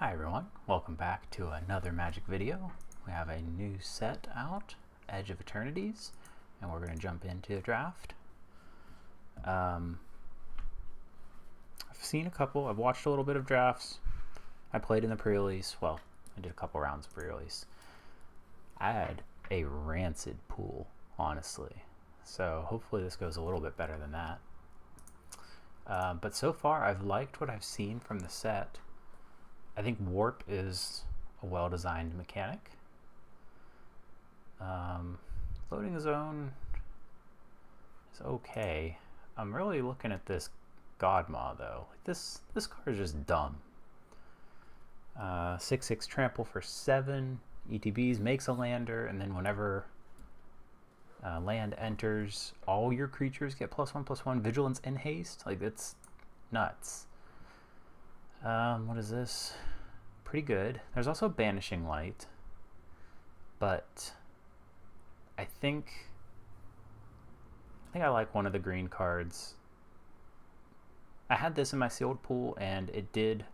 Hi everyone, welcome back to another Magic video. We have a new set out, Edge of Eternities, and we're going to jump into a draft. I've seen a couple, I've watched a little bit of drafts. I played in the pre-release, well, I did a couple rounds of pre-release. I had a rancid pool, honestly, so hopefully this goes a little bit better than that. But so far I've liked what I've seen from the set. I think Warp is a well-designed mechanic. Loading zone is okay. I'm really looking at this Godmaw though. This card is just dumb. 6/6 trample for 7 ETBs, makes a lander, and then whenever land enters, all your creatures get +1/+1 vigilance and haste. Like, it's nuts. What is this? Pretty good. There's also Banishing Light, but I think I like one of the green cards. I had this in my sealed pool, and it did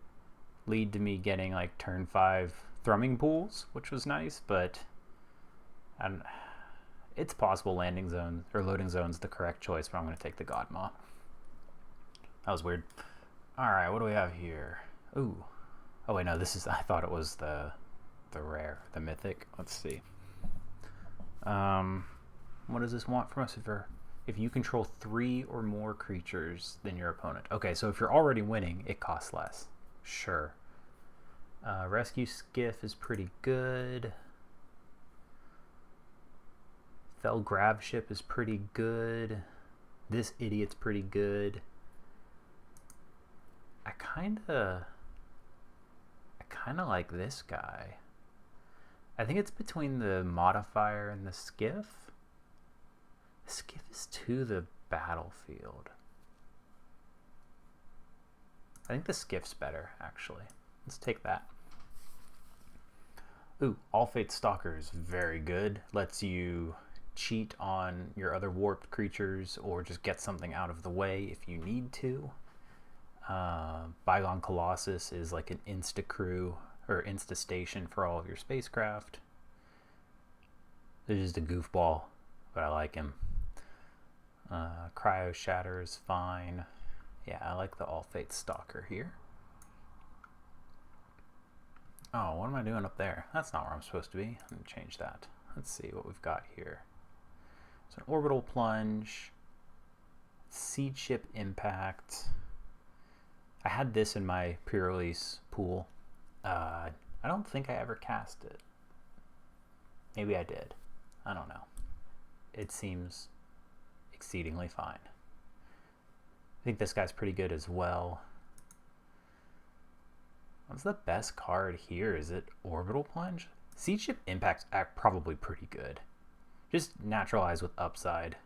lead to me getting like turn 5 thrumming pools, which was nice, but it's possible landing zone or loading zone's the correct choice, but I'm going to take the Godmaw. That was weird. Alright, what do we have here? Ooh. Oh wait, no, this is, I thought it was the rare, the mythic. Let's see. What does this want from us? If you control 3 or more creatures than your opponent. Okay, so if you're already winning, it costs less. Sure. Rescue Skiff is pretty good. Fell Grab Ship is pretty good. This idiot's pretty good. I kinda like this guy. I think it's between the modifier and the skiff. The skiff is to the battlefield. I think the skiff's better, actually. Let's take that. Ooh, All Fate Stalker is very good. Lets you cheat on your other warped creatures or just get something out of the way if you need to. Bygone Colossus is like an insta-crew or insta-station for all of your spacecraft. This is just a goofball, but I like him. Cryo Shatter is fine. Yeah, I like the All Fate Stalker here. Oh, what am I doing up there? That's not where I'm supposed to be. I'm going to change that. Let's see what we've got here. So an Orbital Plunge, Seed Ship Impact. I had this in my pre-release pool. I don't think I ever cast it. Maybe I did. I don't know. It seems exceedingly fine. I think this guy's pretty good as well. What's the best card here? Is it Orbital Plunge? Seed Ship Impact's probably pretty good. Just naturalize with upside.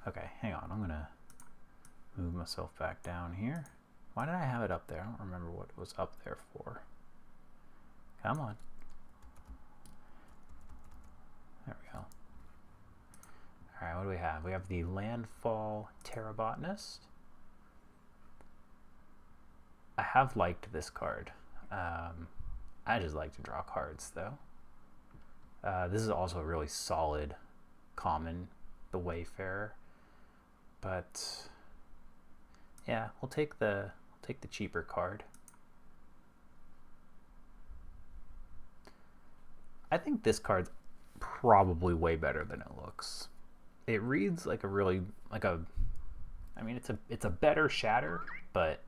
Okay, hang on. I'm going to move myself back down here. Why did I have it up there? I don't remember what it was up there for. Come on. There we go. Alright, what do we have? We have the Landfall Terrabotanist. I have liked this card. I just like to draw cards, though. This is also a really solid common, the Wayfarer. But yeah, we'll take the cheaper card. I think this card's probably way better than it looks. It reads like a really I mean, it's a better Shatter, but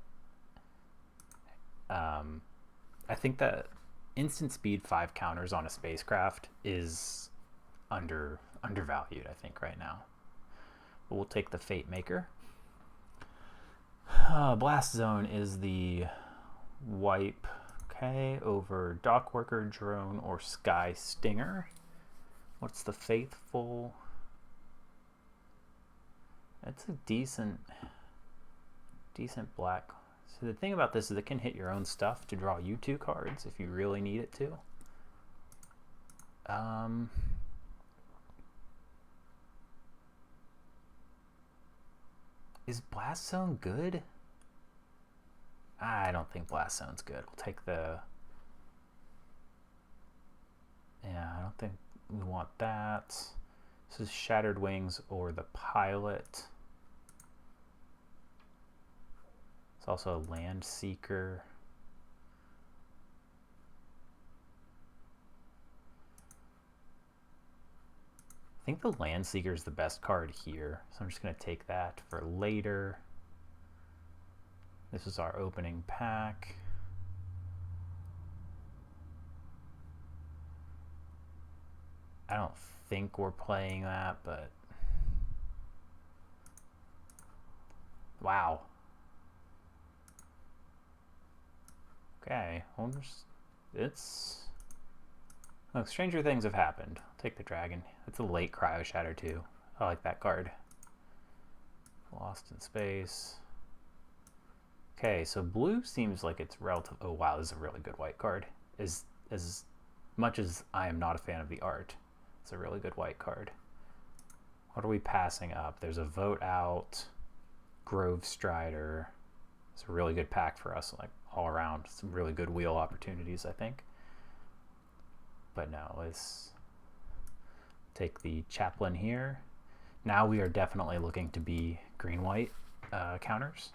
I think that instant speed 5 counters on a spacecraft is undervalued, I think, right now. But we'll take the Fate Maker. Blast Zone is the wipe, okay, over Dockworker, Drone, or Sky Stinger. What's the Faithful? It's a decent black. So the thing about this is it can hit your own stuff to draw you 2 cards if you really need it to. Is Blast Zone good? I don't think Blast Zone's good. We'll take the... Yeah, I don't think we want that. This is Shattered Wings or the Pilot. It's also a Land Seeker. I think the Land Seeker is the best card here, so I'm just going to take that for later. This is our opening pack. I don't think we're playing that, but... Wow. Okay, well, it's... Look, stranger things have happened. I'll take the dragon. It's a late Cryo Shatter too. I like that card. Lost in Space. Okay, so blue seems like it's relative... Oh wow, this is a really good white card. As much as I am not a fan of the art, it's a really good white card. What are we passing up? There's a Vote Out, Grove Strider. It's a really good pack for us, like all around. Some really good wheel opportunities, I think. But no, let's take the Chaplain here. Now we are definitely looking to be green-white counters.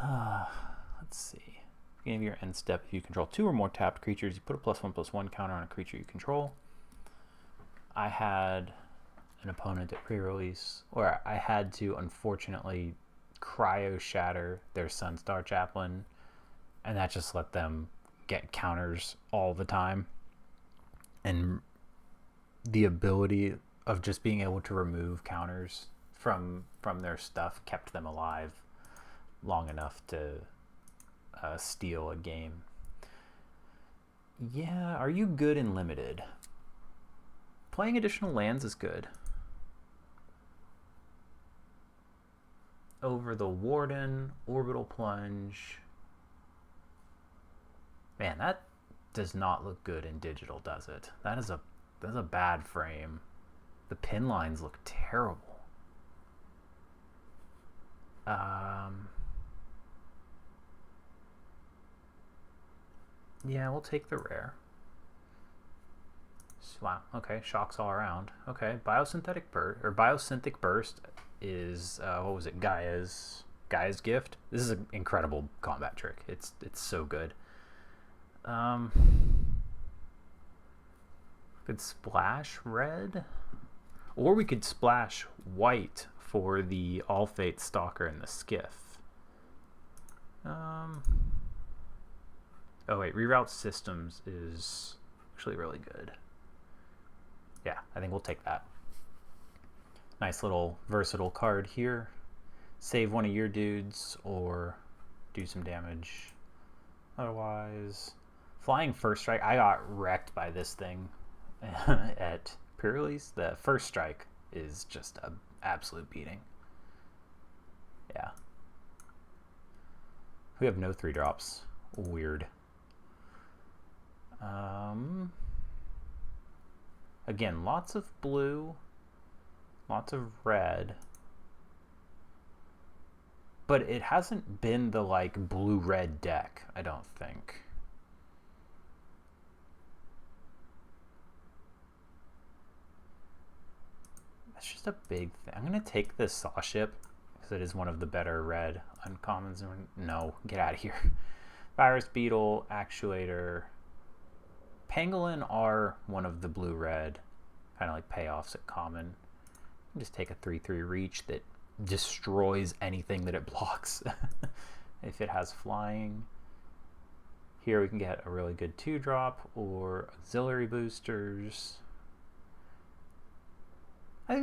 Let's see. Beginning of your end step, if you control 2 or more tapped creatures, you put a +1/+1 counter on a creature you control. I had an opponent at pre-release where I had to, unfortunately, Cryo Shatter their Sunstar Chaplain, and that just let them get counters all the time. And the ability of just being able to remove counters from their stuff kept them alive long enough to steal a game. Yeah, are you good in limited? Playing additional lands is good. Over the Warden, Orbital Plunge. Man, that does not look good in digital, does it? That's a bad frame. The pin lines look terrible. Yeah, we'll take the rare. Wow, okay, shocks all around. Okay, Biosynthetic Burst, or Biosynthetic Burst is, what was it, Gaia's Gift? This is an incredible combat trick. It's so good. Could splash red, or we could splash white for the All Fate Stalker and the Skiff. Oh wait, Reroute Systems is actually really good. Yeah, I think we'll take that. Nice little versatile card here. Save one of your dudes or do some damage. Otherwise, Flying First Strike. I got wrecked by this thing at pre-release. The First Strike is just an absolute beating. Yeah. We have no 3-drops. Weird. Again, lots of blue, lots of red, but it hasn't been the like blue-red deck, I don't think. That's just a big thing. I'm gonna take this Saw Ship because it is one of the better red uncommons. No, get out of here. Virus Beetle, Actuator. Pangolin are one of the blue-red kind of like payoffs at common. Just take a 3/3 reach that destroys anything that it blocks. If it has flying. Here we can get a really good 2-drop or auxiliary boosters. I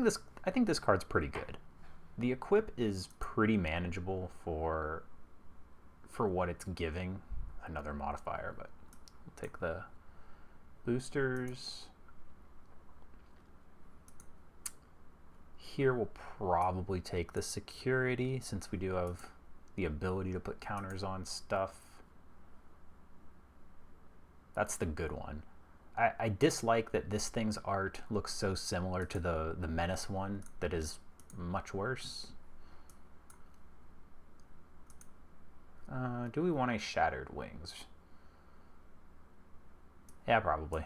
think this card's pretty good. The equip is pretty manageable for what it's giving. Another modifier, but we'll take the boosters. Here we'll probably take the security since we do have the ability to put counters on stuff. That's the good one. I dislike that this thing's art looks so similar to the Menace one that is much worse. Do we want a Shattered Wings? Yeah, probably.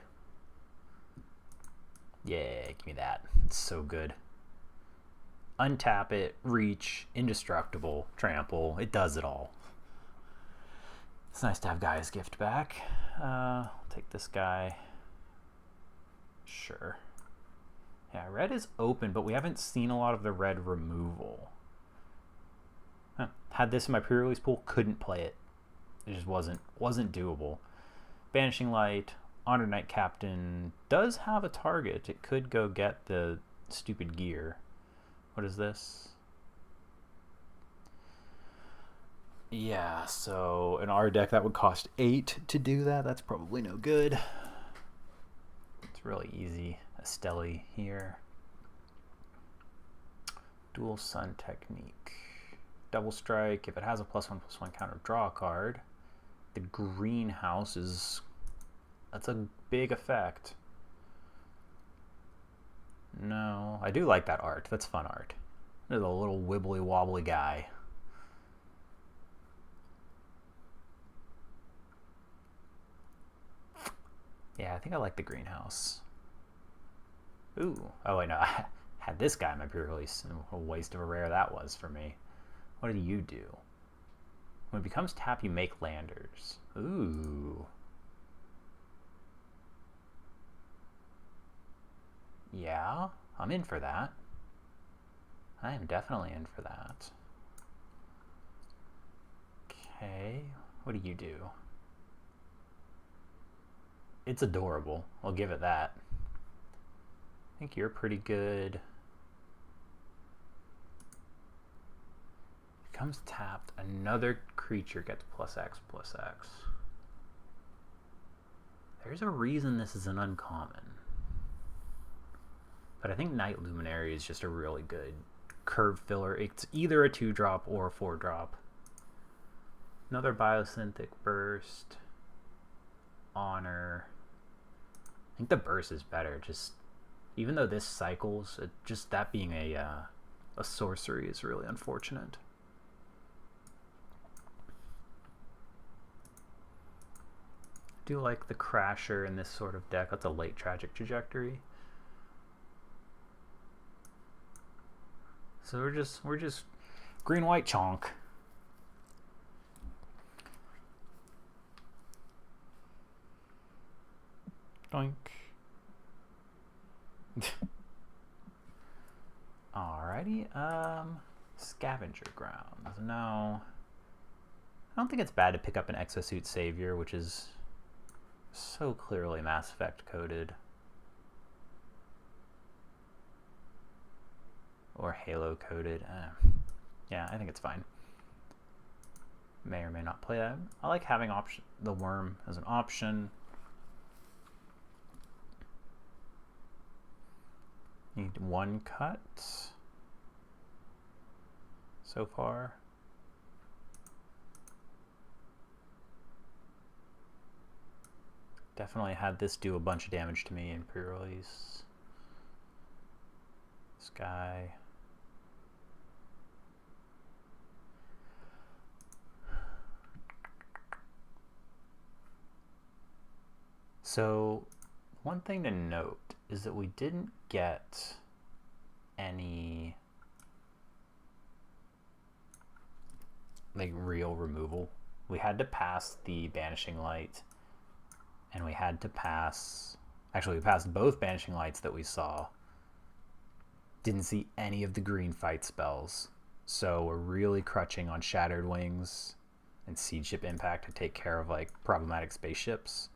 Yeah, give me that. It's so good. Untap it, reach, indestructible, trample. It does it all. It's nice to have Gaia's Gift back. I'll take this guy. Sure. Yeah, red is open, but we haven't seen a lot of the red removal. Huh. Had this in my pre-release pool, couldn't play it. It just wasn't doable. Banishing Light, Honored Knight Captain does have a target. It could go get the stupid gear. What is this? Yeah, so in our deck that would cost 8 to do that. That's probably no good. It's really easy. Esteli here. Dual Sun Technique. Double Strike. If it has a +1/+1 counter, draw a card. The greenhouse is... that's a big effect. No, I do like that art. That's fun art. There's a little wibbly wobbly guy. Yeah, I think I like the greenhouse. Ooh. Oh, wait, no. I had this guy in my pre-release. A waste of a rare that was for me. What do you do? When it becomes tap, you make landers. Ooh. Yeah, I'm in for that. I am definitely in for that. Okay, what do you do? It's adorable. I'll give it that. I think you're pretty good. Becomes tapped. Another creature gets +X/+X. There's a reason this is an uncommon. But I think Night Luminary is just a really good curve filler. It's either a 2-drop or a 4-drop. Another Biosynthetic Burst. Honor. I think the burst is better. Just even though this cycles, just that being a sorcery is really unfortunate. I do like the Crasher in this sort of deck. That's a late Tragic Trajectory. So we're just green-white chonk. Doink. Alrighty, Scavenger Grounds. No. I don't think it's bad to pick up an Exosuit Savior, which is so clearly Mass Effect coded. Or Halo coded. Yeah, I think it's fine. May or may not play that. I like having the worm as an option. Need 1 cut so far. Definitely had this do a bunch of damage to me in pre-release. This guy. So one thing to note is that we didn't get any like real removal. We had to pass the Banishing Light, and we had to pass, actually we passed both Banishing Lights that we saw. Didn't see any of the green fight spells, so we're really crutching on Shattered Wings and Siege Ship Impact to take care of like problematic spaceships.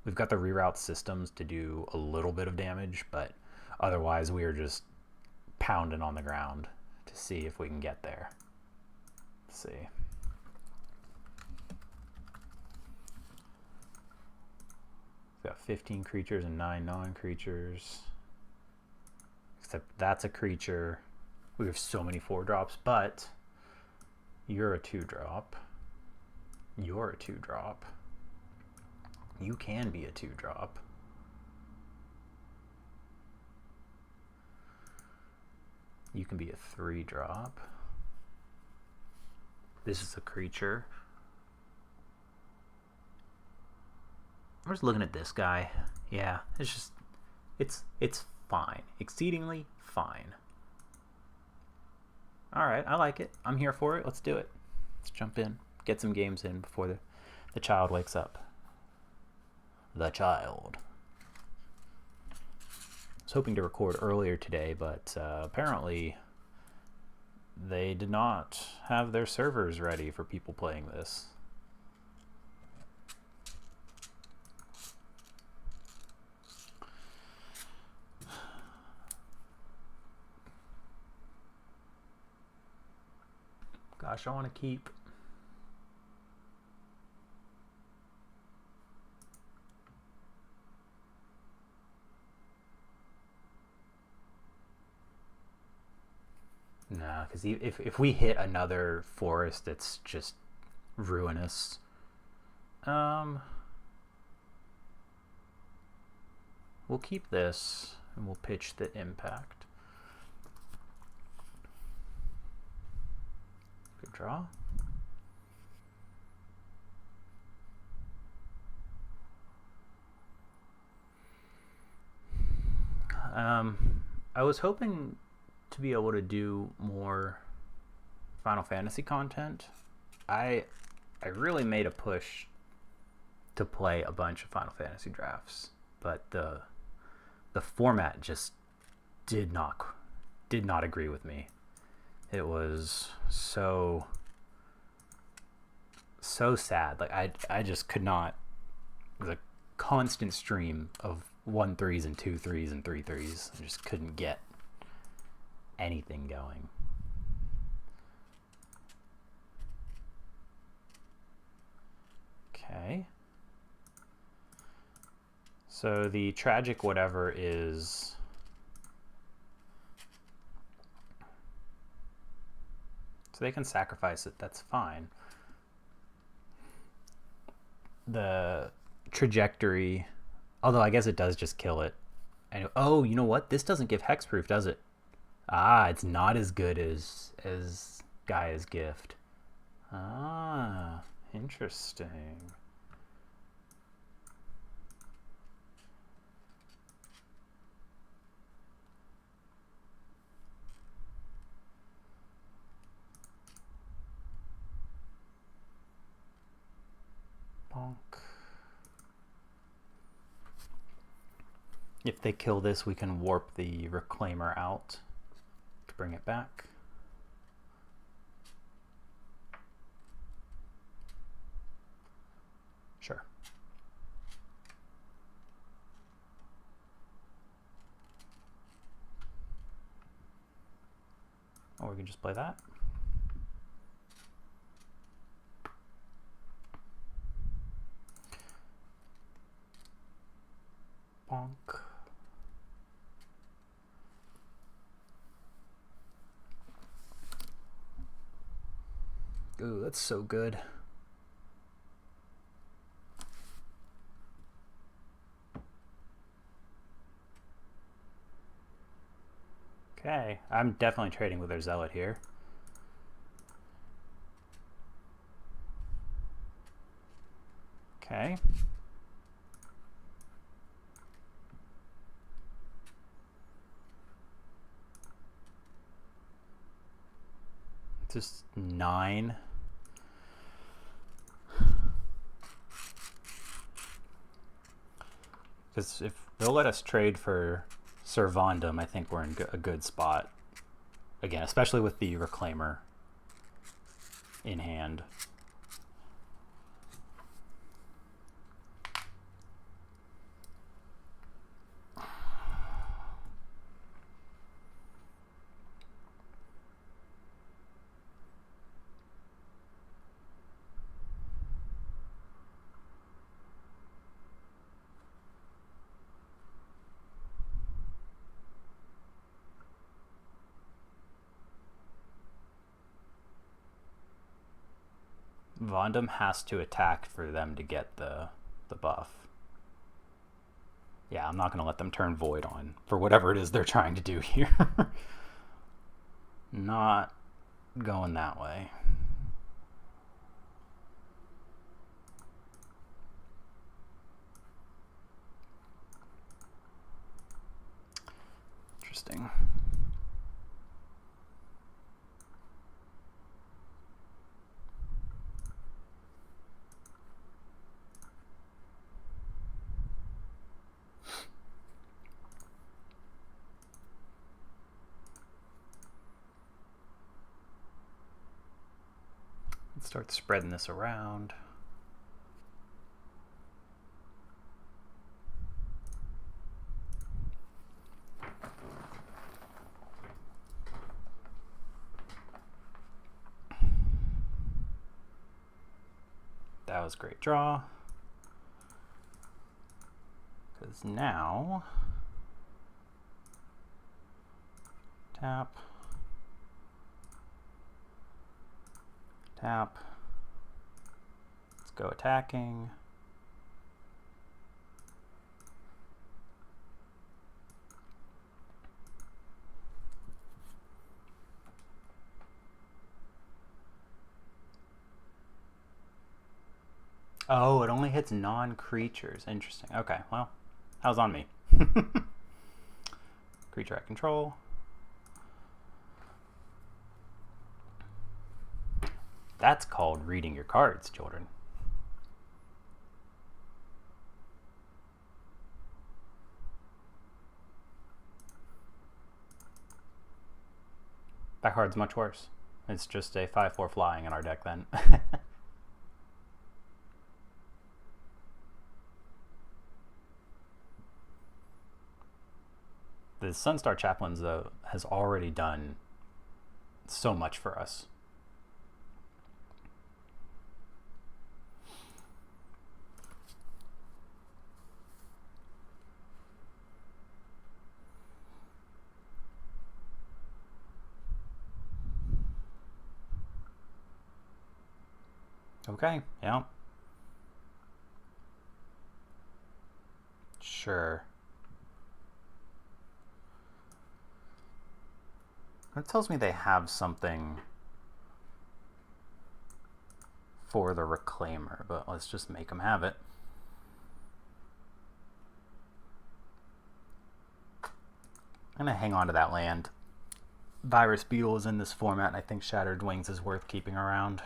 We've got the reroute systems to do a little bit of damage, but otherwise we are just pounding on the ground to see if we can get there. Let's see. We've got 15 creatures and 9 non-creatures. Except that's a creature. We have so many 4-drops, but you're a 2-drop. You're a 2-drop. You can be a You can be a 3-drop. This is a creature. I'm just looking at this guy. Yeah, it's just, it's fine. Exceedingly fine. Alright, I like it. I'm here for it. Let's do it. Let's jump in. Get some games in before the child wakes up. The child. I was hoping to record earlier today, but apparently they did not have their servers ready for people playing this. Gosh, I want to keep. Nah, because if we hit another forest, it's just ruinous. We'll keep this, and we'll pitch the impact. Good draw. I was hoping to be able to do more Final Fantasy content. I really made a push to play a bunch of Final Fantasy drafts, but the format just did not agree with me. It was so sad. Like I just could not. It was a constant stream of 1-3s and 2-3s and 3-3s. I just couldn't get anything going. Okay. So the tragic whatever is so they can sacrifice it, that's fine. The trajectory, although I guess it does just kill it. And oh, you know what? This doesn't give hexproof, does it? Ah, it's not as good as Gaia's Gift. Ah, interesting. Bonk. If they kill this, we can warp the Reclaimer out to bring it back. Sure. Or we can just play that. Bonk. Ooh, that's so good. Okay, I'm definitely trading with their Zealot here. Okay. Just 9. Because if they'll let us trade for Servandum, I think we're in a good spot. Again, especially with the Reclaimer in hand. Vondum has to attack for them to get the buff. Yeah, I'm not going to let them turn Void on for whatever it is they're trying to do here. Not going that way. Interesting. Let's start spreading this around. That was a great draw. Because now, tap, tap, let's go attacking. Oh, it only hits non-creatures. Interesting. Okay, well, that was on me. Creature I control. That's called reading your cards, children. That card's much worse. It's just a 5/4 flying in our deck then. The Sunstar Chaplains, though, has already done so much for us. Okay, yeah. Sure. That tells me they have something for the Reclaimer, but let's just make them have it. I'm going to hang on to that land. Virus Beetle is in this format, and I think Shattered Wings is worth keeping around.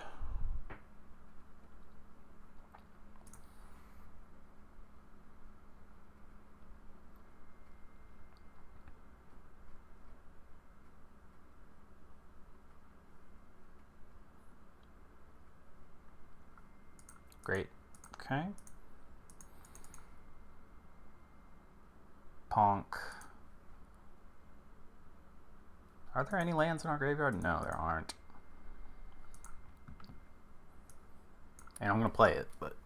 Great. Okay. Ponk. Are there any lands in our graveyard? No, there aren't. And I'm going to play it, but...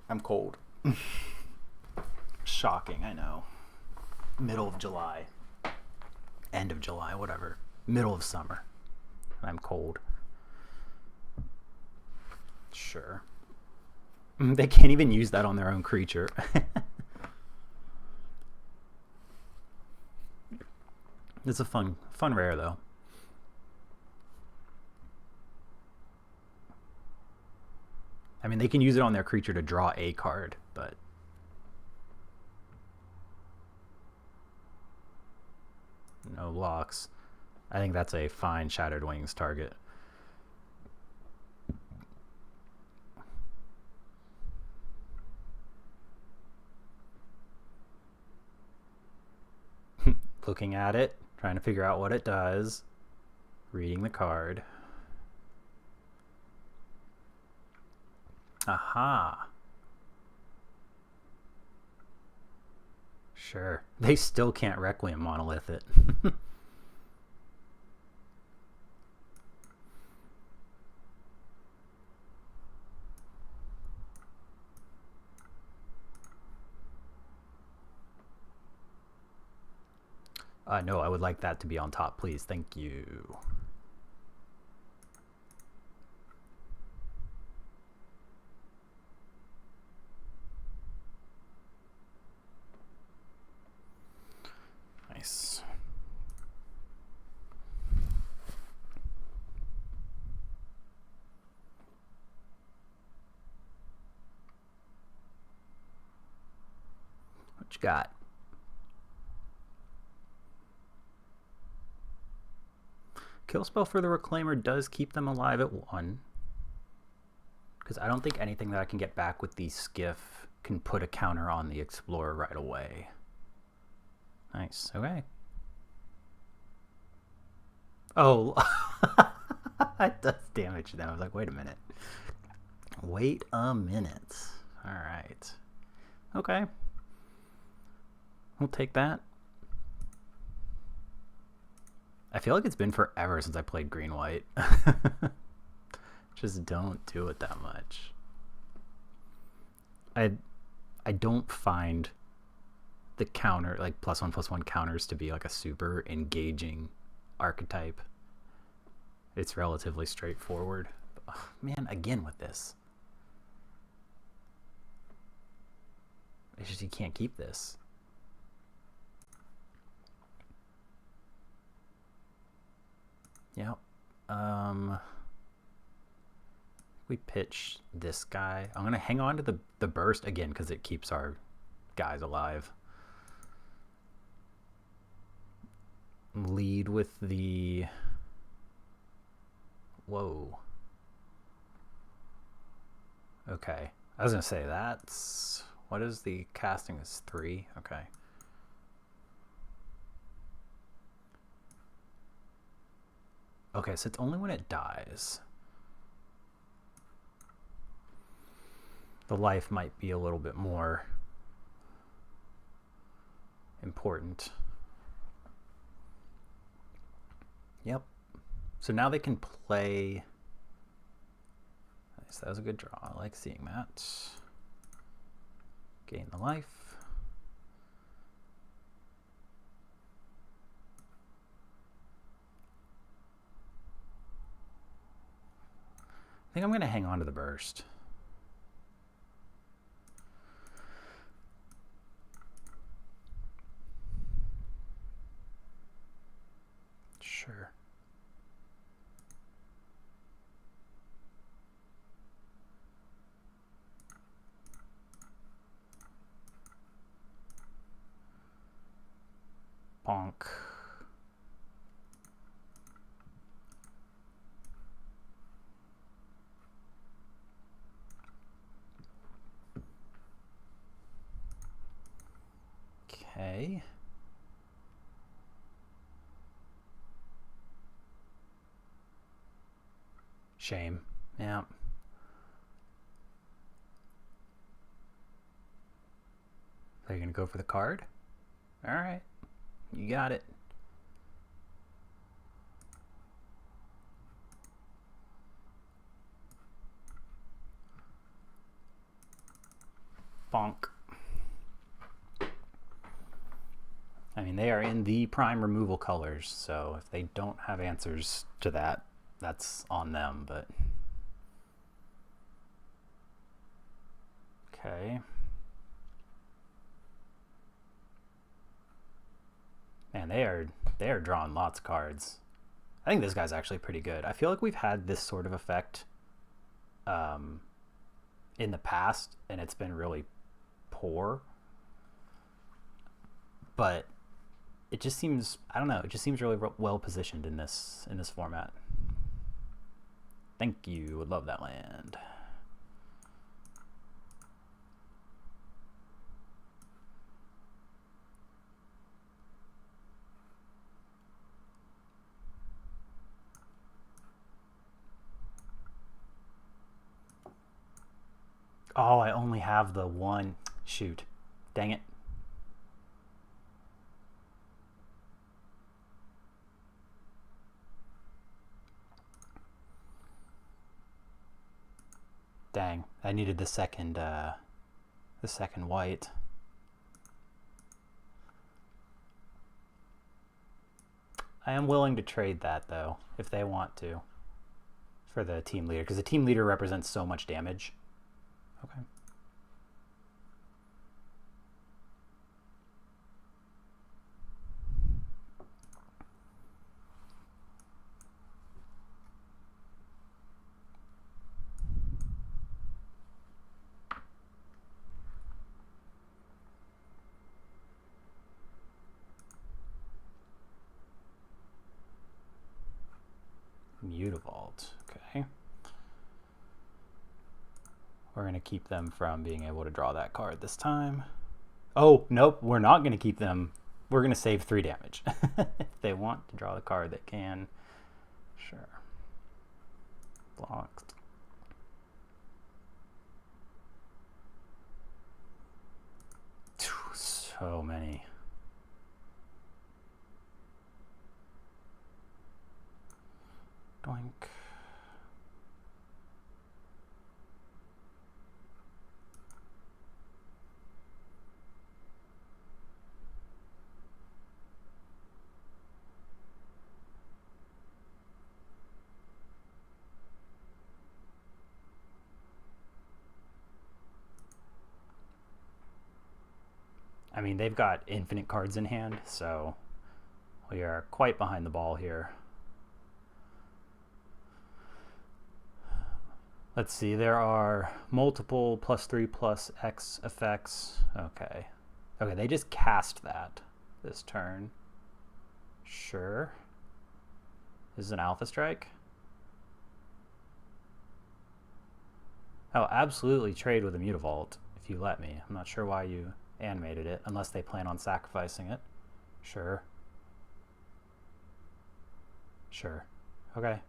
I'm cold. Shocking, I know. Middle of July. End of July, whatever. Middle of summer. I'm cold. Sure. They can't even use that on their own creature. It's a fun rare, though. I mean, they can use it on their creature to draw a card, but... No blocks. I think that's a fine Shattered Wings target. Looking at it, trying to figure out what it does, reading the card. Aha. Sure. They still can't Requiem Monolith it. No, I would like that to be on top, please. Thank you. What you got? Kill spell for the Reclaimer does keep them alive at 1. Because I don't think anything that I can get back with the Skiff can put a counter on the Explorer right away. Nice, okay. Oh, it does damage now. I was like, wait a minute. Wait a minute. All right. Okay. We'll take that. I feel like it's been forever since I played green-white. Just don't do it that much. I don't find the counter, like +1/+1 counters, to be like a super engaging archetype. It's relatively straightforward. Oh, man, again with this. It's just you can't keep this. Yep. We pitch this guy. I'm gonna hang on to the burst again because it keeps our guys alive. Lead with the... Whoa. Okay. I was gonna say that's... What is the casting? Is 3? Okay. Okay, so it's only when it dies. The life might be a little bit more important. Yep. So now they can play... Nice, that was a good draw. I like seeing that. Gain the life. I think I'm going to hang on to the burst. Sure. Bonk. Okay. Shame. Yeah. Are you going to go for the card? All right. You got it. Bonk. I mean, they are in the prime removal colors, so if they don't have answers to that, that's on them, but... Okay. Man, they are drawing lots of cards. I think this guy's actually pretty good. I feel like we've had this sort of effect in the past, and it's been really poor. But it just seems, I don't know, it just seems really well positioned in this format. Thank you. Would love that land. Oh, I only have the one. Shoot. Dang it. Dang. I needed the second white. I am willing to trade that, though, if they want to, for the team leader, because the team leader represents so much damage. Okay. Mutavault. Okay. We're going to keep them from being able to draw that card this time. Oh, nope, we're not going to keep them. We're going to save 3 damage. If they want to draw the card, they can. Sure. Blocked. So many. Doink. I mean, they've got infinite cards in hand, so we are quite behind the ball here. Let's see, there are multiple +3/+X effects. Okay. Okay, they just cast that this turn. Sure. This is an Alpha Strike. Oh, absolutely trade with a Mutavault, if you let me. I'm not sure why you animated it, unless they plan on sacrificing it. Sure. Sure. Okay.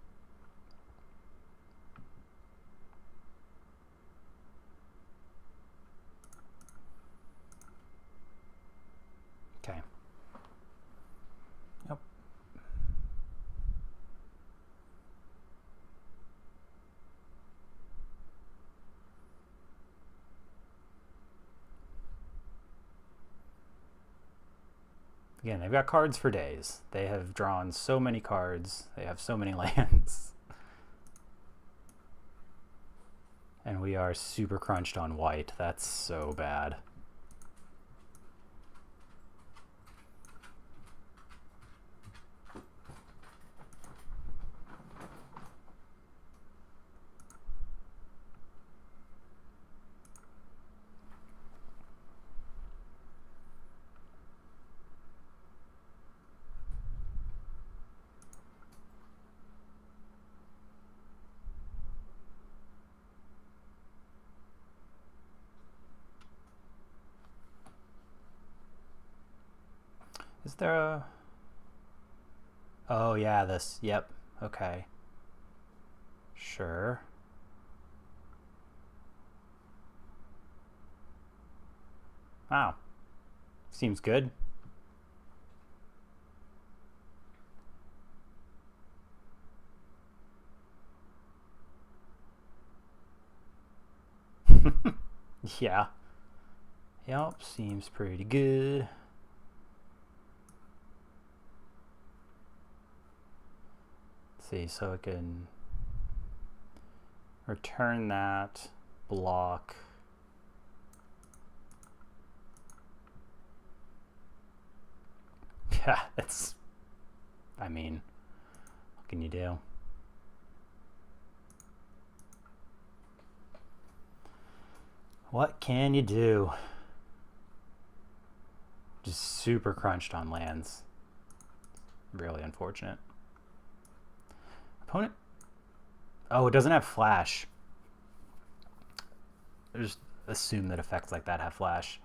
Okay. Yep. Again, they've got cards for days. They have drawn so many cards. They have so many lands. And we are super crunched on white. That's so bad. Is there a... Oh, yeah, this. Yep. Okay. Sure. Wow. Seems good. Yeah. Yep, seems pretty good. Let's see, so it can return that, block. Yeah, it's... I mean, what can you do? What can you do? Just super crunched on lands. Really unfortunate. Opponent? Oh, it doesn't have flash. Just assume that effects like that have flash.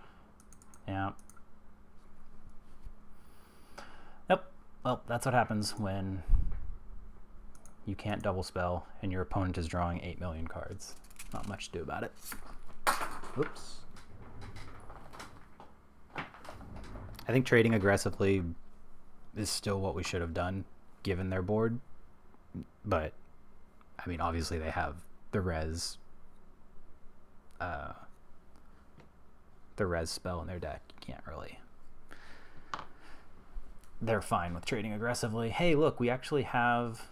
Yeah. Yep. Well, that's what happens when you can't double spell and your opponent is drawing 8 million cards. Not much to do about it. Oops. I think trading aggressively is still what we should have done given their board. But, I mean, obviously they have the res spell in their deck. You can't really... They're fine with trading aggressively. Hey, look, we actually have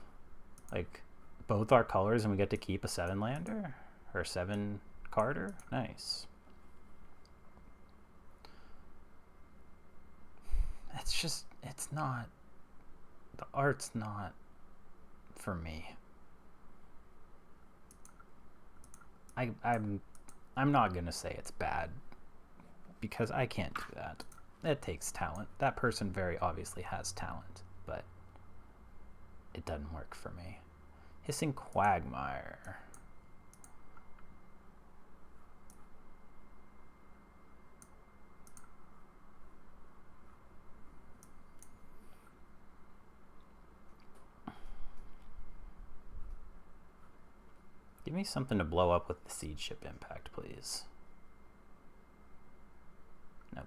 like both our colors and we get to keep a 7-lander or 7-carder. Nice. It's just, it's not, the art's not for me. I'm not gonna say it's bad because I can't do that. It takes talent. That person very obviously has talent, but it doesn't work for me. Hissing Quagmire. Give me something to blow up with the Siege Ship Impact, please. Nope.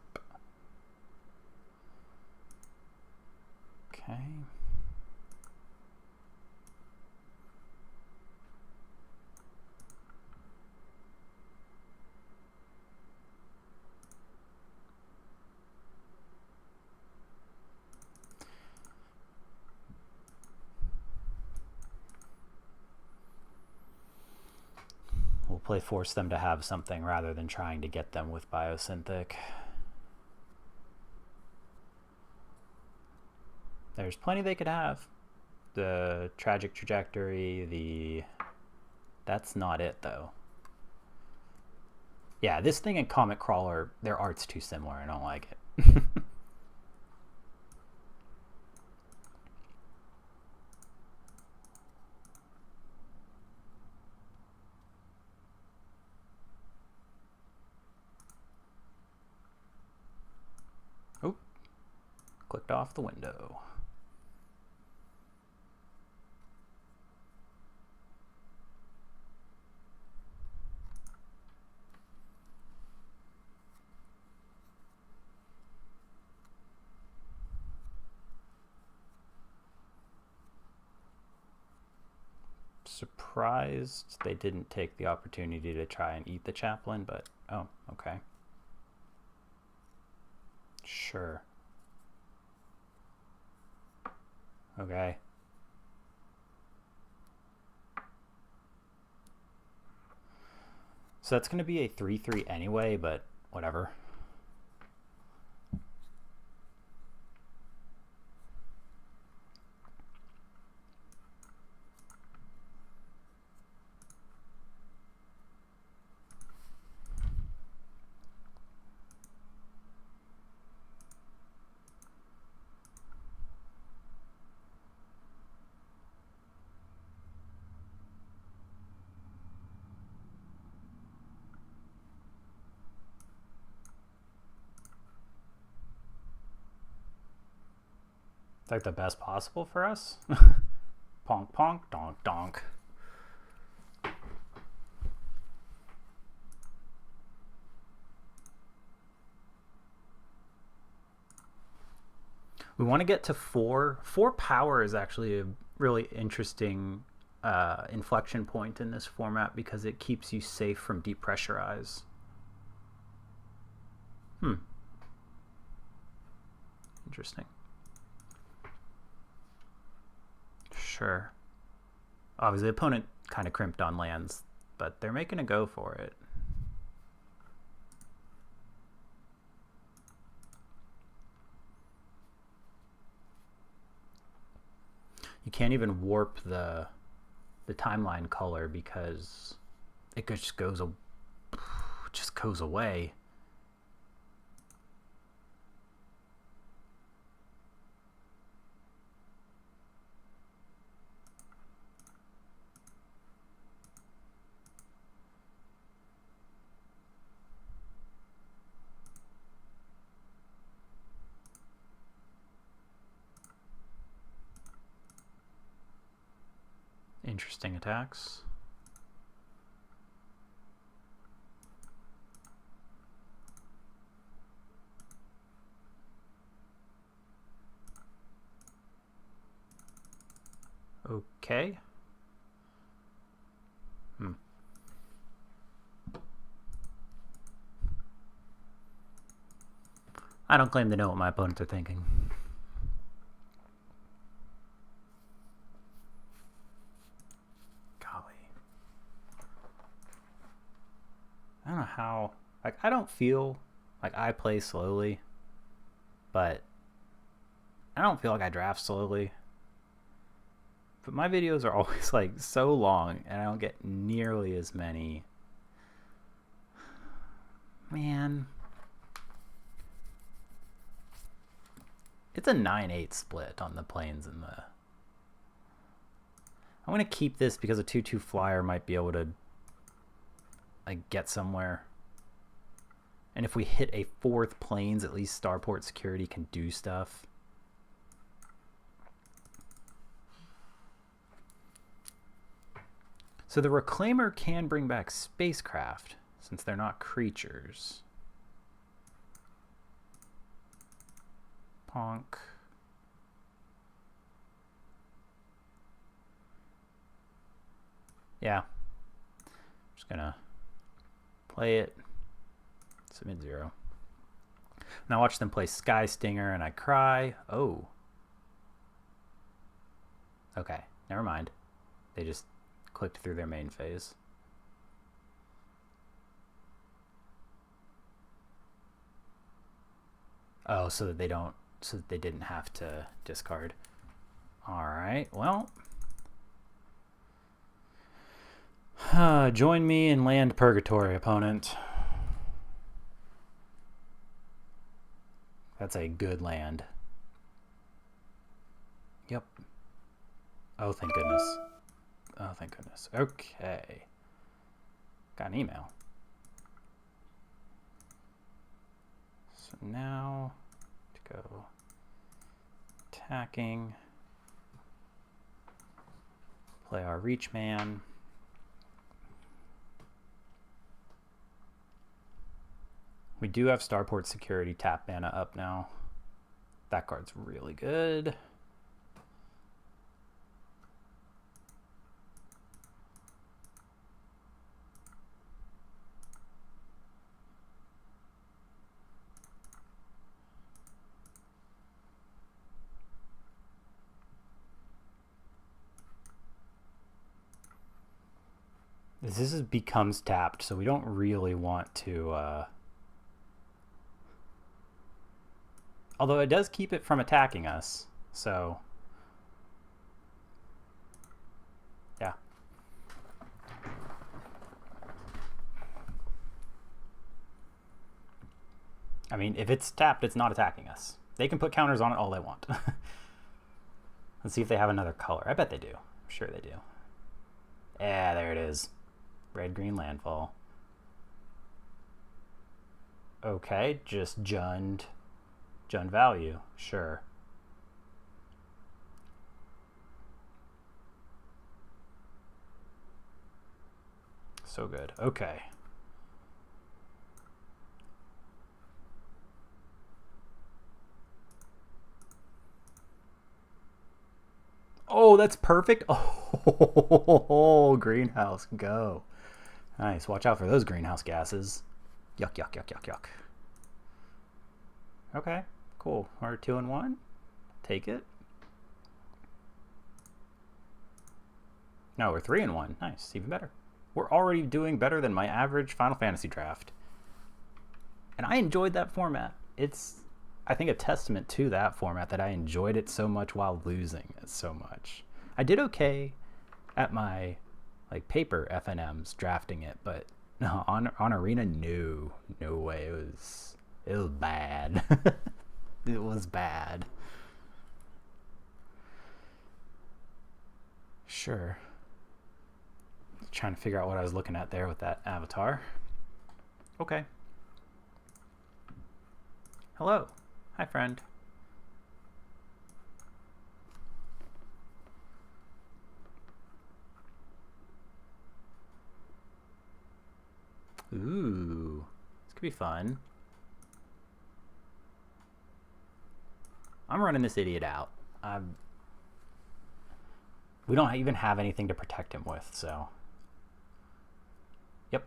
Okay. We'll force them to have something rather than trying to get them with Biosynthetic. There's plenty they could have. The Tragic Trajectory, that's not it though. Yeah, this thing and Comet Crawler, their art's too similar. I don't like it. Oop. Clicked off the window. Surprised they didn't take the opportunity to try and eat the chaplain, but oh, okay. Sure. Okay. So that's going to be a 3/3 anyway, but whatever. It's like the best possible for us. Ponk, ponk, donk, donk. We want to get to 4. 4 power is actually a really interesting inflection point in this format because it keeps you safe from depressurize. Interesting. Sure. Obviously, the opponent kind of crimped on lands, but they're making a go for it. You can't even warp the timeline color because it just goes away. Interesting attacks. Okay. I don't claim to know what my opponents are thinking. I don't know how, like, I don't feel like I play slowly, but I don't feel like I draft slowly. But my videos are always like so long and I don't get nearly as many. Man. It's a 9-8 split on the planes and the... I'm going to keep this because a 2/2 flyer might be able to like get somewhere. And if we hit a 4th plains, at least Starport Security can do stuff. So the Reclaimer can bring back spacecraft, since they're not creatures. Ponk. Yeah. Just gonna play it. Submit 0. Now watch them play Sky Stinger and I cry. Oh. Okay, never mind. They just clicked through their main phase. Oh, so that they didn't have to discard. All right, well. Join me in land purgatory, opponent. That's a good land. Yep. Oh, thank goodness. Oh, thank goodness. Okay. Got an email. So now to go attacking. Play our reach man. We do have Starport Security tap mana up now. That card's really good. This becomes tapped, so we don't really want to... Although it does keep it from attacking us, so... Yeah. I mean, if it's tapped, it's not attacking us. They can put counters on it all they want. Let's see if they have another color. I bet they do. I'm sure they do. Yeah, there it is. Red-green landfall. Okay, just Jund value. Sure. So good. Okay. Oh, that's perfect. Oh, greenhouse, go. Nice. Watch out for those greenhouse gases. Yuck, yuck, yuck, yuck, yuck. Okay, cool. We're 2-1. Take it. No, we're 3-1. Nice, even better. We're already doing better than my average Final Fantasy draft. And I enjoyed that format. It's, I think, a testament to that format that I enjoyed it so much while losing it so much. I did okay at my like paper FNMs drafting it, but no, on Arena, no way. It was bad. It was bad. Sure. Trying to figure out what I was looking at there with that avatar. Okay. Hello. Hi, friend. Ooh. This could be fun. I'm running this idiot out. We don't even have anything to protect him with, so... Yep.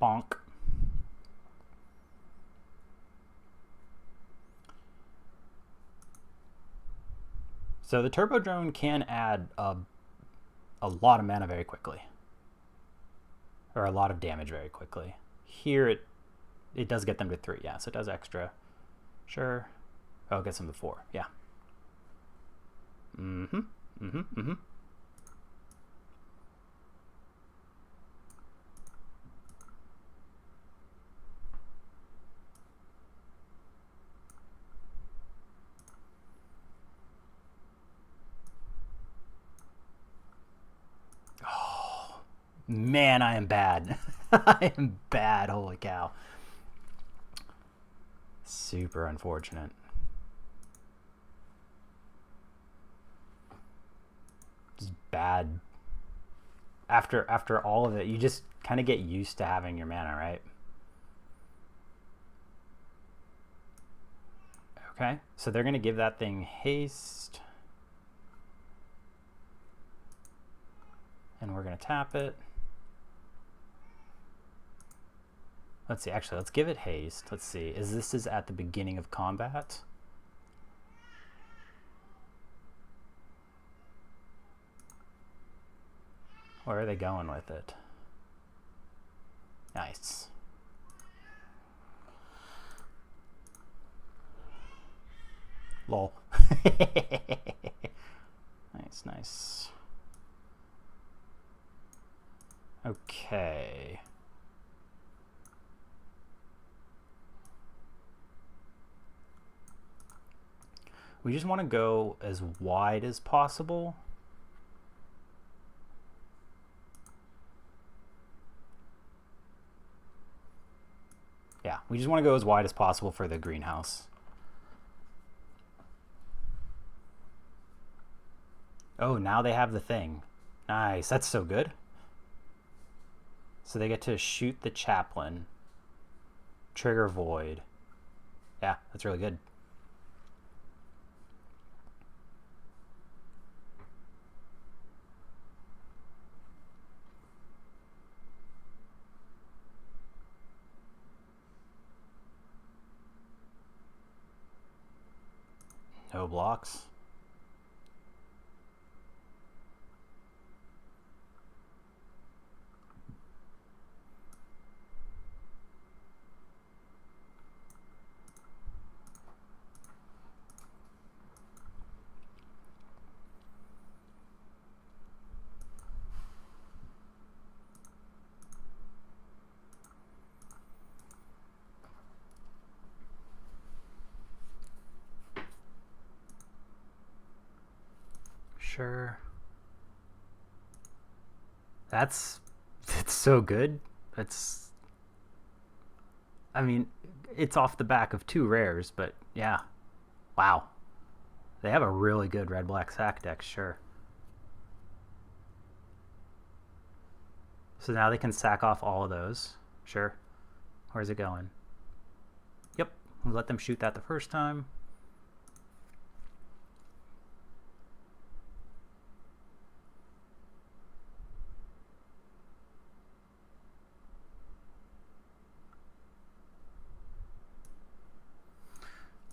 Bonk. So the Turbo Drone can add a lot of mana very quickly. Or a lot of damage very quickly. Here it does get them to 3, yeah, so it does extra. Sure. Oh, it gets them to 4, yeah. Man, I am bad. I am bad. Holy cow. Super unfortunate. Just bad. After all of it, you just kind of get used to having your mana, right? Okay, so they're going to give that thing haste. And we're going to tap it. Let's see, actually, let's give it haste. Let's see, this is at the beginning of combat? Where are they going with it? Nice. Lol. Nice, nice. Okay. We just want to go as wide as possible. Yeah, we just want to go as wide as possible for the greenhouse. Oh, now they have the thing. Nice, that's so good. So they get to shoot the chaplain, trigger void. Yeah, that's really good. No blocks. Sure. It's so good. I mean, it's off the back of 2 rares, but yeah. Wow. They have a really good red-black sack deck, sure. So now they can sack off all of those. Sure. Where's it going? Yep. We let them shoot that the first time.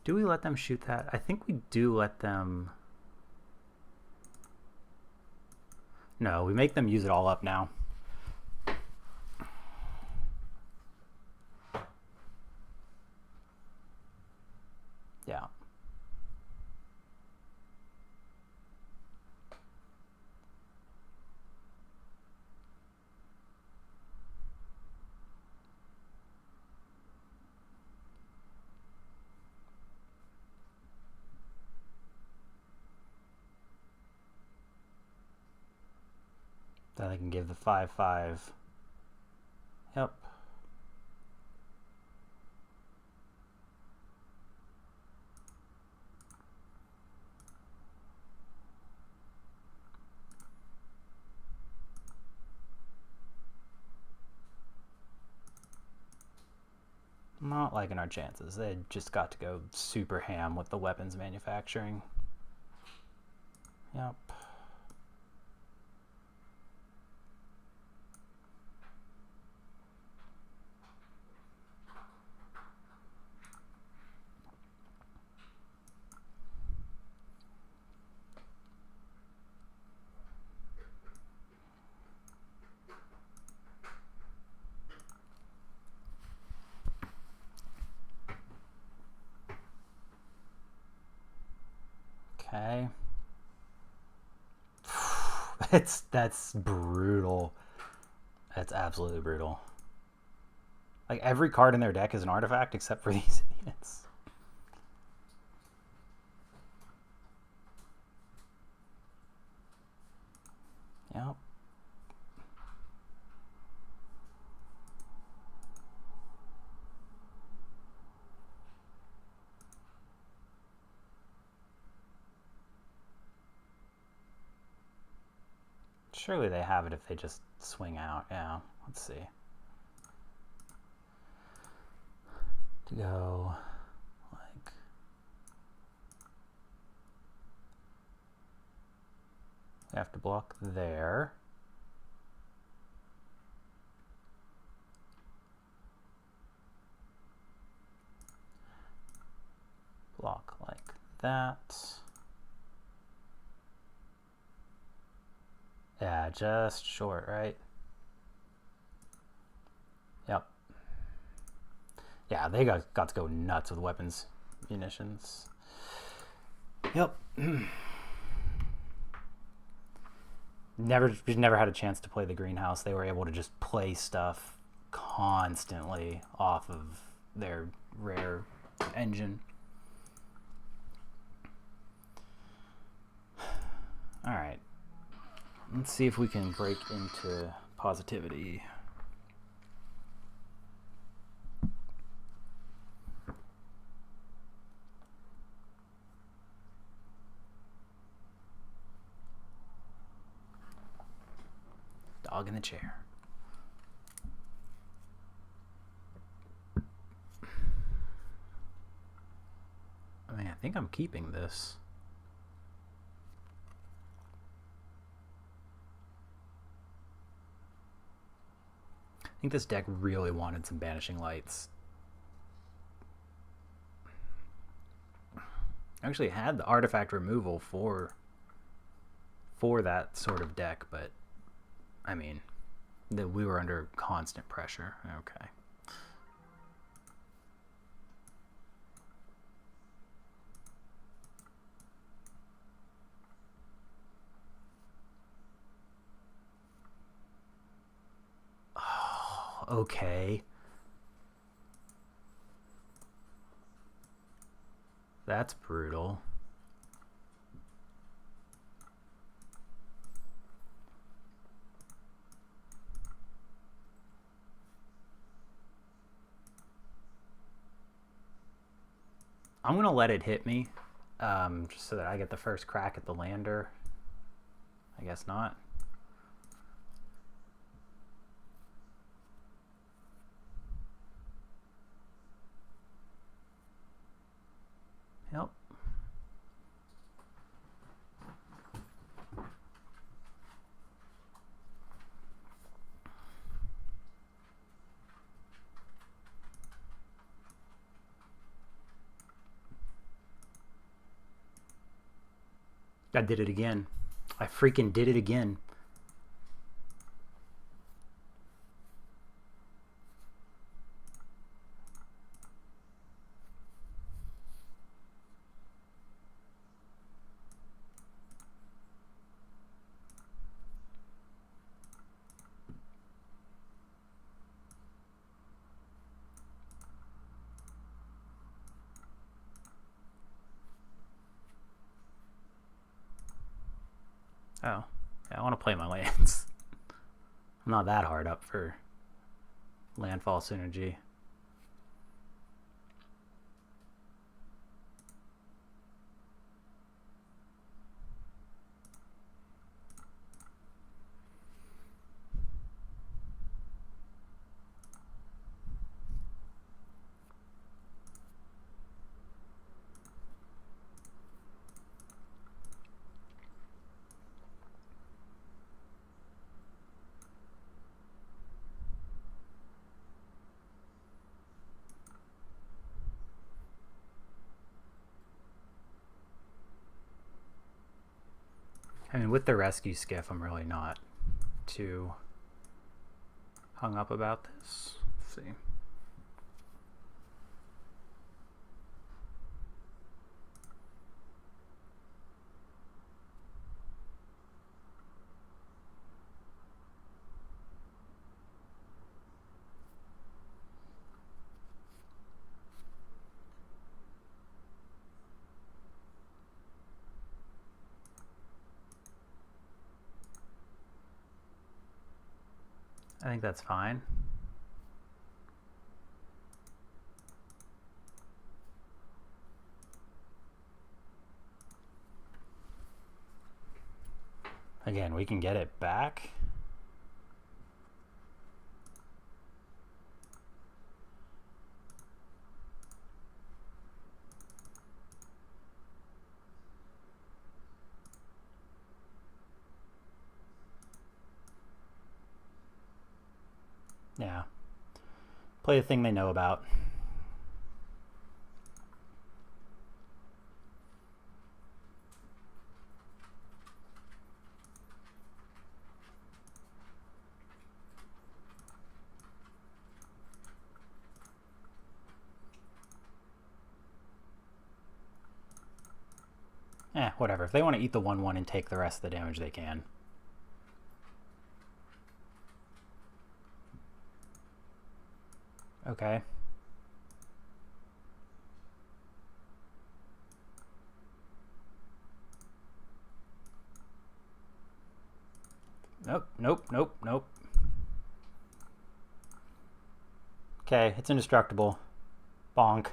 Do we let them shoot that? I think we do let them... No, we make them use it all up now. Yeah. Then I can give the 5/5. Yep. Not liking our chances. They just got to go super ham with the weapons manufacturing. Yep. Okay. That's brutal. That's absolutely brutal. Like, every card in their deck is an artifact except for these idiots. Yep. Surely they have it if they just swing out. Yeah, let's see. To go like... We have to block there. Block like that. Yeah, just short, right? Yep. Yeah, they got to go nuts with weapons, munitions. Yep. Never had a chance to play the greenhouse. They were able to just play stuff constantly off of their rare engine. All right. Let's see if we can break into positivity. Dog in the chair. I mean, I think I'm keeping this. I think this deck really wanted some Banishing Lights. I actually had the artifact removal for that sort of deck, but I mean, we were under constant pressure. Okay. Oh, okay. That's brutal. I'm going to let it hit me, just so that I get the first crack at the lander. I guess not. Yep. I did it again. I freaking did it again. Oh, yeah, I want to play my lands. I'm not that hard up for landfall synergy. I mean, with the rescue skiff, I'm really not too hung up about this. Let's see. I think that's fine. Again, we can get it back. Yeah. Play the thing they know about. Whatever. If they want to eat the 1/1 and take the rest of the damage, they can. Okay. Nope, nope, nope, nope. Okay, it's indestructible. Bonk.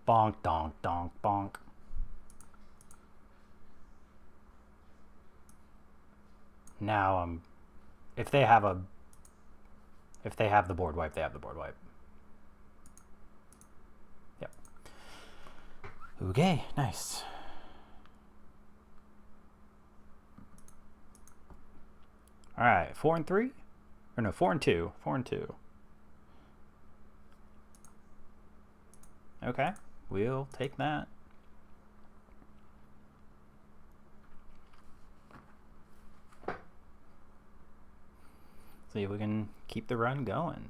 Bonk, donk, donk, bonk. Now, if they have the board wipe, they have the board wipe. Yep. Okay, nice. All right, 4 and 3, or no, 4 and 2, 4 and 2. Okay, we'll take that. See if we can keep the run going.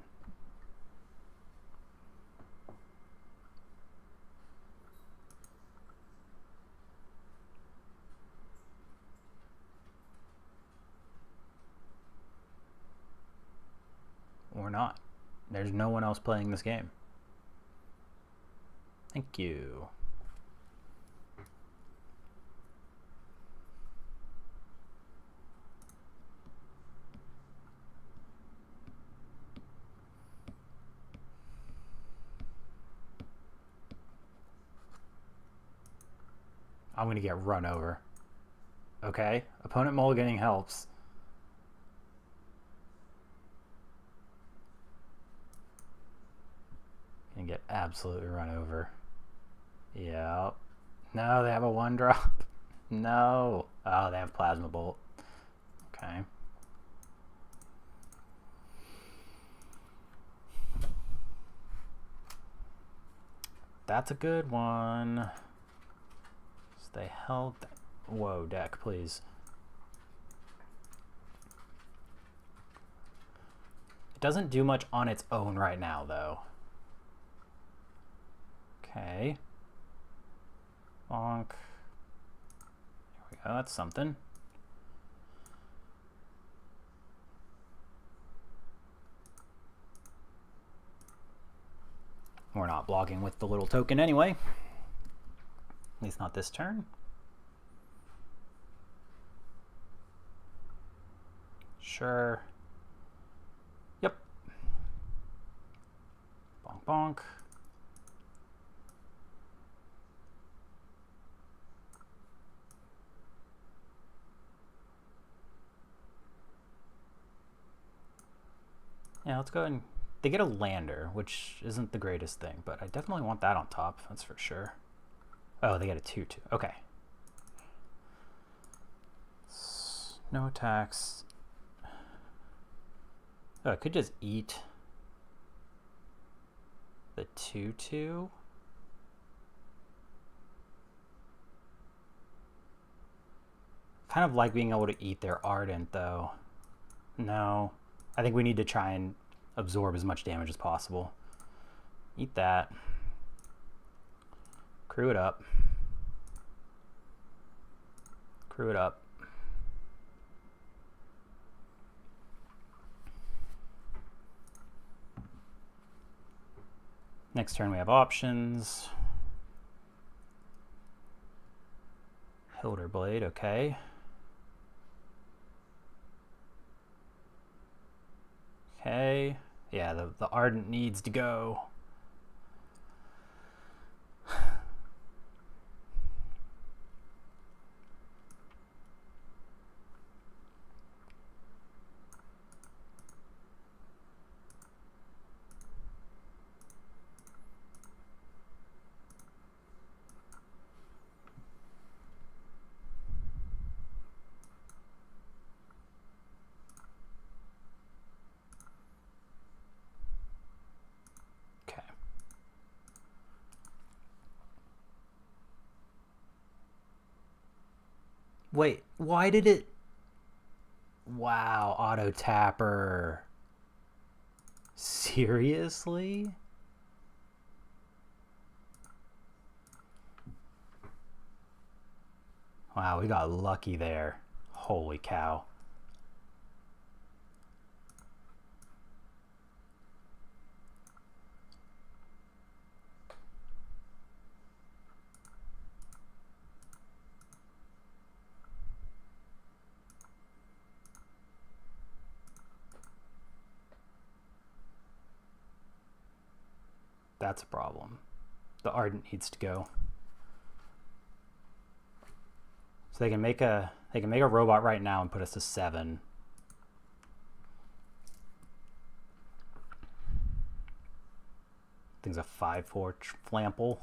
Or not. There's no one else playing this game. Thank you. I'm going to get run over. Okay, opponent mulliganing helps. And get absolutely run over. Yep. No, they have a 1-drop. No. Oh, they have Plasma Bolt. Okay. That's a good one. Stay held. Whoa, deck, please. It doesn't do much on its own right now, though. Okay. Bonk. There we go, that's something. We're not blocking with the little token anyway. At least not this turn. Sure. Yep. Bonk, bonk. Yeah, let's go ahead and... They get a lander, which isn't the greatest thing, but I definitely want that on top, that's for sure. Oh, they get a 2/2. Okay. No attacks. Oh, I could just eat the 2/2. Kind of like being able to eat their Ardent, though. No. I think we need to try and absorb as much damage as possible. Eat that. Crew it up. Crew it up. Next turn we have options. Hilder Blade, okay. Okay. Yeah, the Ardent needs to go. Wait, why did it... Wow, auto tapper. Seriously? Wow, we got lucky there. Holy cow. That's a problem. The Ardent needs to go. So they can make a robot right now and put us to 7. Thing's a 5/4 flample.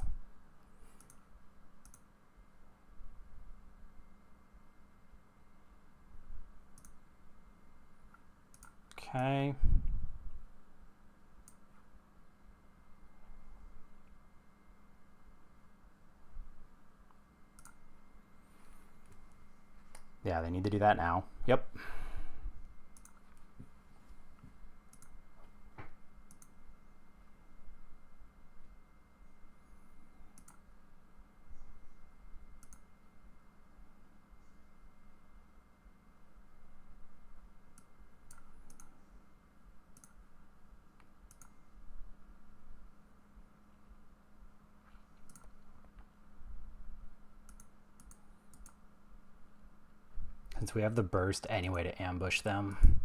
Okay. Yeah, they need to do that now. Yep. Since we have the burst anyway to ambush them.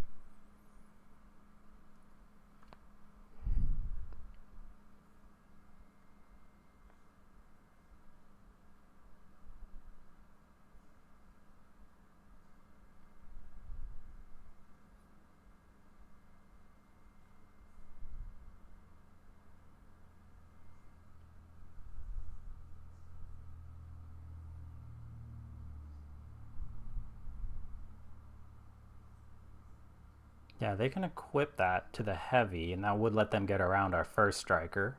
Yeah, they can equip that to the heavy, and that would let them get around our first striker.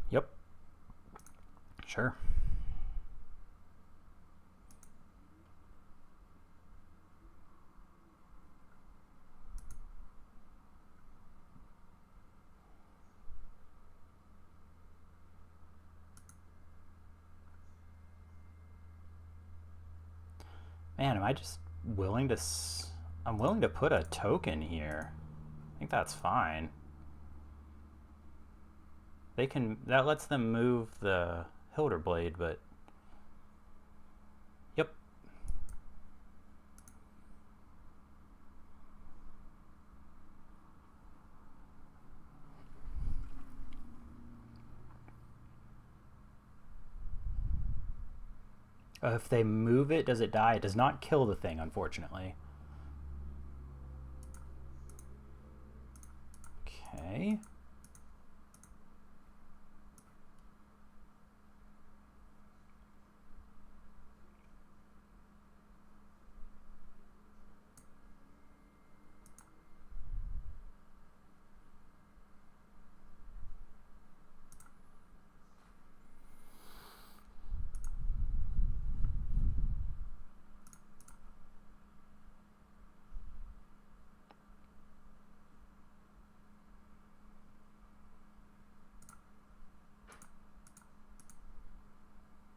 Yep. Sure. Man, am I just willing to... I'm willing to put a token here. I think that's fine. They can... That lets them move the Hilder Blade, but... Yep. If they move it, does it die? It does not kill the thing, unfortunately. Okay.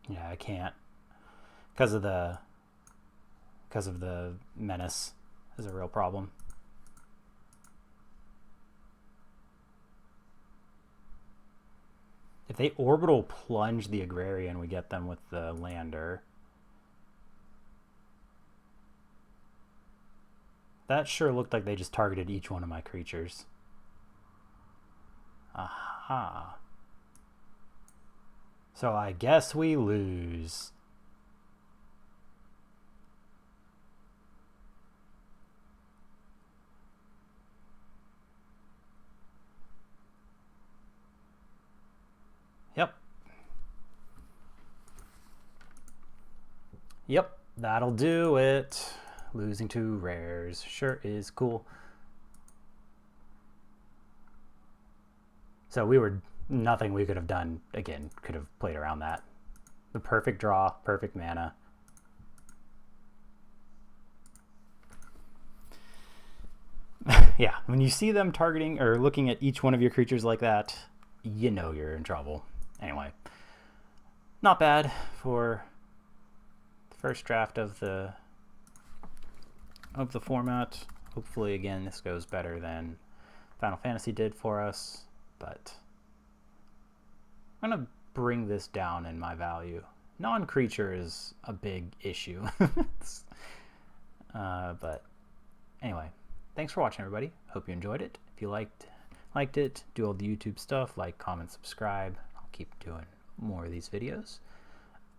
Yeah, I can't. Because of the menace is a real problem. If they orbital plunge the Agrarian, we get them with the Lander. That sure looked like they just targeted each one of my creatures. Aha. So I guess we lose. Yep. Yep, that'll do it. Losing to rares sure is cool. So we were... Nothing we could have done, again, could have played around that. The perfect draw, perfect mana. yeah, when you see them targeting or looking at each one of your creatures like that, you know you're in trouble. Anyway, not bad for the first draft of the format. Hopefully, again, this goes better than Final Fantasy did for us, but I'm gonna bring this down in my value. Non-creature is a big issue. But anyway, thanks for watching, everybody. Hope you enjoyed it. If you liked it, do all the YouTube stuff, like, comment, subscribe. I'll keep doing more of these videos.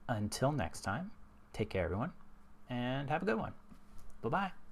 Until next time, take care, everyone, and have a good one. Bye-bye.